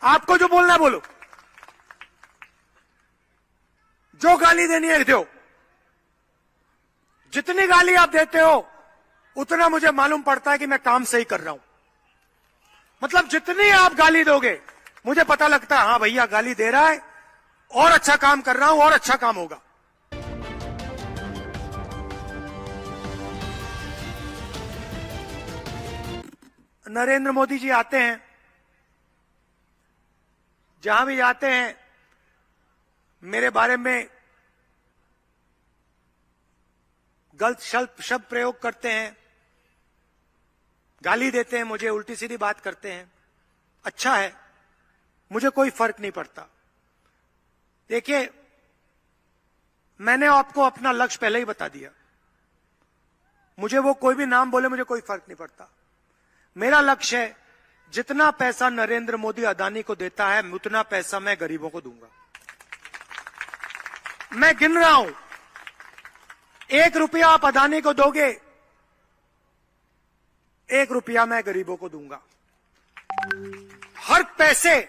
आपको जो बोलना है बोलो, जो गाली देनी है दो। जितनी गाली आप देते हो उतना मुझे मालूम पड़ता है कि मैं काम सही कर रहा हूं। मतलब जितनी आप गाली दोगे मुझे पता लगता है, हां भैया गाली दे रहा है और अच्छा काम कर रहा हूं और अच्छा काम होगा। नरेंद्र मोदी जी आते हैं, जहां भी जाते हैं मेरे बारे में गलत शब्द प्रयोग करते हैं, गाली देते हैं, मुझे उल्टी सीधी बात करते हैं। अच्छा है, मुझे कोई फर्क नहीं पड़ता। देखिए, मैंने आपको अपना लक्ष्य पहले ही बता दिया। मुझे वो कोई भी नाम बोले, मुझे कोई फर्क नहीं पड़ता। मेरा लक्ष्य है, जितना पैसा नरेंद्र मोदी अदानी को देता है उतना पैसा मैं गरीबों को दूंगा। मैं गिन रहा हूं, 1 रुपया आप अदानी को दोगे, 1 रुपया मैं गरीबों को दूंगा। हर पैसे,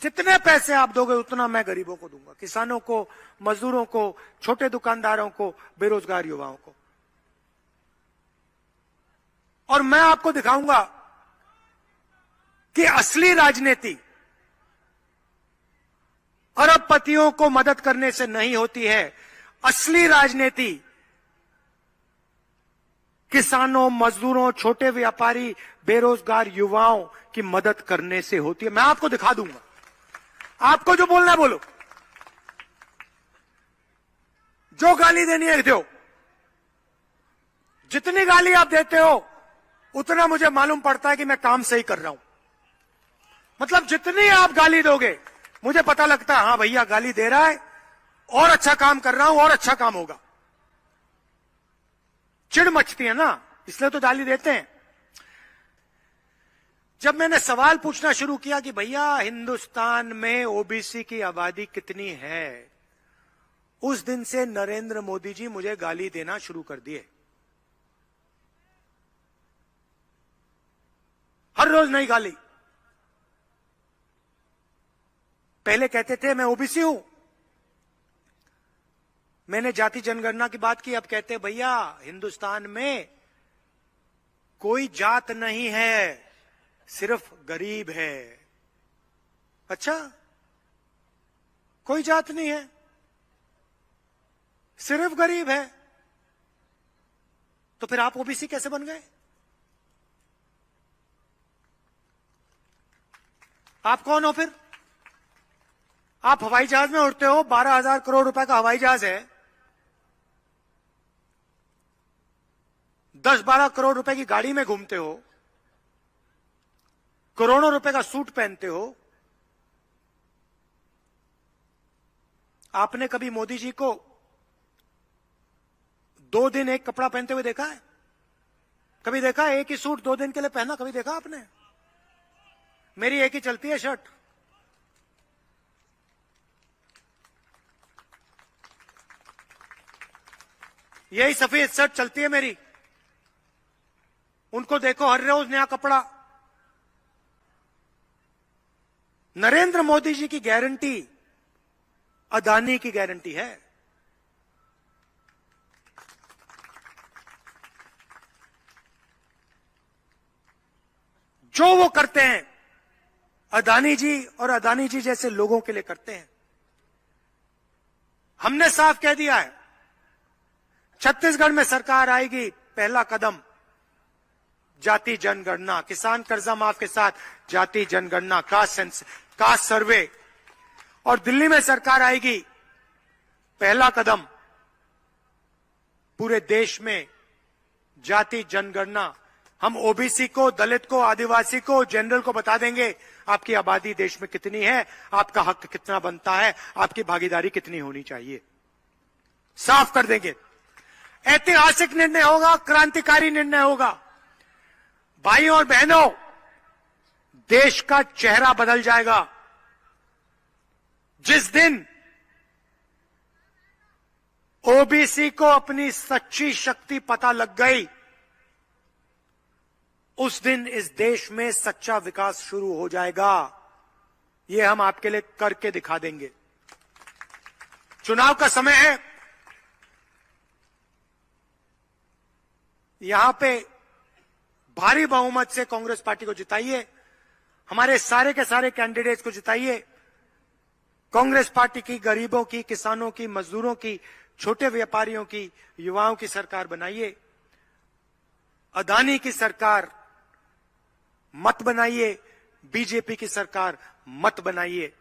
जितने पैसे आप दोगे उतना मैं गरीबों को दूंगा, किसानों को, मजदूरों को, छोटे दुकानदारों को, बेरोजगार युवाओं को। और मैं आपको दिखाऊंगा कि असली राजनीति अरबपतियों को मदद करने से नहीं होती है। असली राजनीति किसानों, मजदूरों, छोटे व्यापारी, बेरोजगार युवाओं की मदद करने से होती है। मैं आपको दिखा दूंगा। आपको जो बोलना है बोलो, जो गाली देनी है दो। जितनी गाली आप देते हो उतना मुझे मालूम पड़ता है कि मैं काम सही कर रहा हूं। मतलब जितनी आप गाली दोगे मुझे पता लगता है, हां भैया गाली दे रहा है और अच्छा काम कर रहा हूं और अच्छा काम होगा। चिढ़ मचती है ना, इसलिए तो गाली देते हैं। जब मैंने सवाल पूछना शुरू किया कि भैया हिंदुस्तान में ओबीसी की आबादी कितनी है, उस दिन से नरेंद्र मोदी जी मुझे गाली देना शुरू कर दिए। हर रोज नई गाली। पहले कहते थे मैं ओबीसी हूं, मैंने जाति जनगणना की बात की, अब कहते भैया हिंदुस्तान में कोई जात नहीं है, सिर्फ गरीब है। अच्छा, कोई जात नहीं है, सिर्फ गरीब है, तो फिर आप ओबीसी कैसे बन गए? आप कौन हो फिर? आप हवाई जहाज में उड़ते हो, 12,000 करोड़ रुपए का हवाई जहाज है, 10-12 करोड़ रुपए की गाड़ी में घूमते हो, करोड़ों रुपए का सूट पहनते हो। आपने कभी मोदी जी को 2 दिन एक कपड़ा पहनते हुए देखा है? कभी देखा है एक ही सूट 2 दिन के लिए पहना? कभी देखा आपने? मेरी एक ही चलती है शर्ट। यही सफेद शर्ट चलती है मेरी। उनको देखो हर रोज नया कपड़ा। नरेंद्र मोदी जी की गारंटी अदानी की गारंटी है। जो वो करते हैं अदानी जी और अदानी जी जैसे लोगों के लिए करते हैं। हमने साफ कह दिया है, छत्तीसगढ़ में सरकार आएगी, पहला कदम जाति जनगणना, किसान कर्जा माफ के साथ जाति जनगणना, कास्ट सर्वे। और दिल्ली में सरकार आएगी, पहला कदम पूरे देश में जाति जनगणना। हम ओबीसी को, दलित को, आदिवासी को, जनरल को बता देंगे आपकी आबादी देश में कितनी है, आपका हक कितना बनता है, आपकी भागीदारी कितनी होनी चाहिए, साफ कर देंगे। ऐतिहासिक निर्णय होगा, क्रांतिकारी निर्णय होगा। भाइयों और बहनों, देश का चेहरा बदल जाएगा। जिस दिन ओबीसी को अपनी सच्ची शक्ति पता लग गई, उस दिन इस देश में सच्चा विकास शुरू हो जाएगा। ये हम आपके लिए करके दिखा देंगे। चुनाव का समय है, यहां पे भारी बहुमत से कांग्रेस पार्टी को जिताइए, हमारे सारे के सारे कैंडिडेट्स को जिताइए। कांग्रेस पार्टी की गरीबों की, किसानों की, मजदूरों की, छोटे व्यापारियों की, युवाओं की सरकार बनाइए। अदानी की सरकार मत बनाइए, बीजेपी की सरकार मत बनाइए।